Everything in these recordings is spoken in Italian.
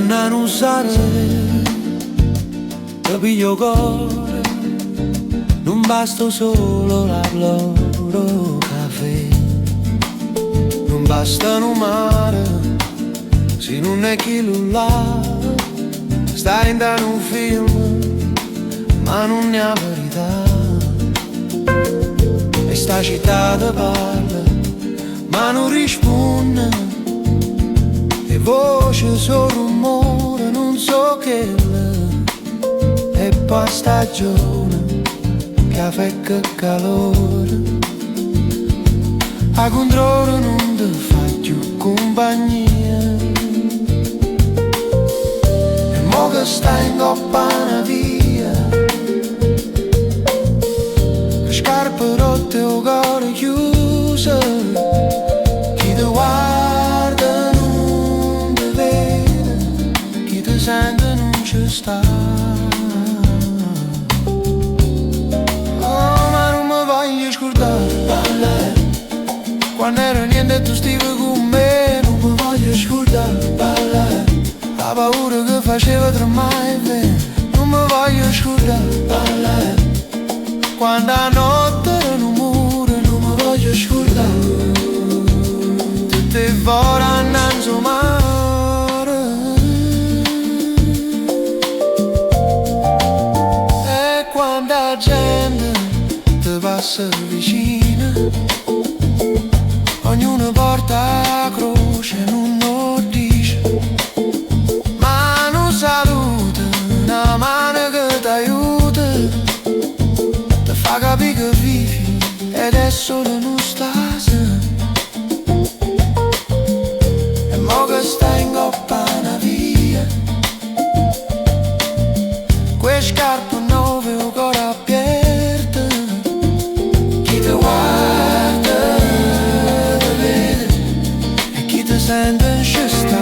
Donna non usare, capiglio cuore, non basta solo la loro caffè, non basta un mare, se non è chi lo là, stai in un film, ma non è la verità, e sta città te parla, ma non risponde, e voce solo rumore, non so che è poi stagione, caffè che calore, a controllo non ti fa più compagnia, e mo che stai in coppa una via, che scarpe rotte o cuore chiuse, chi ti guarda non ti vede, chi ti sente non ci sta. Oh, ma non mi voglio scordare, quando ero niente e tu stivi con me, non mi voglio scordare, la paura che faceva tremare bene, non mi voglio scordare, quando la notte era un muro, non mi voglio scordare, tutte fuori annanzi al mare, e quando la gente ti passa vicina, ognuno porta la croce e non lo dice, ma non saluta, una mano che ti aiuta, ti fa capire che vivi ed è solo non stasi, e mo che stai in coppa una via, quelle scarpe nuove o cuore aperto, chi ti guarda sente ci sta.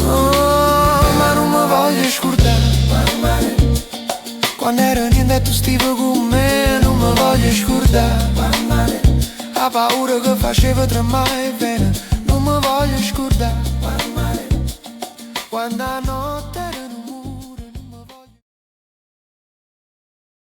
Oh, ma non mi voglio scordare, quando ero niente e tu stivi con me, non mi voglio scordare, la paura che faceva tremare bene, non mi voglio scordare, quando la notte era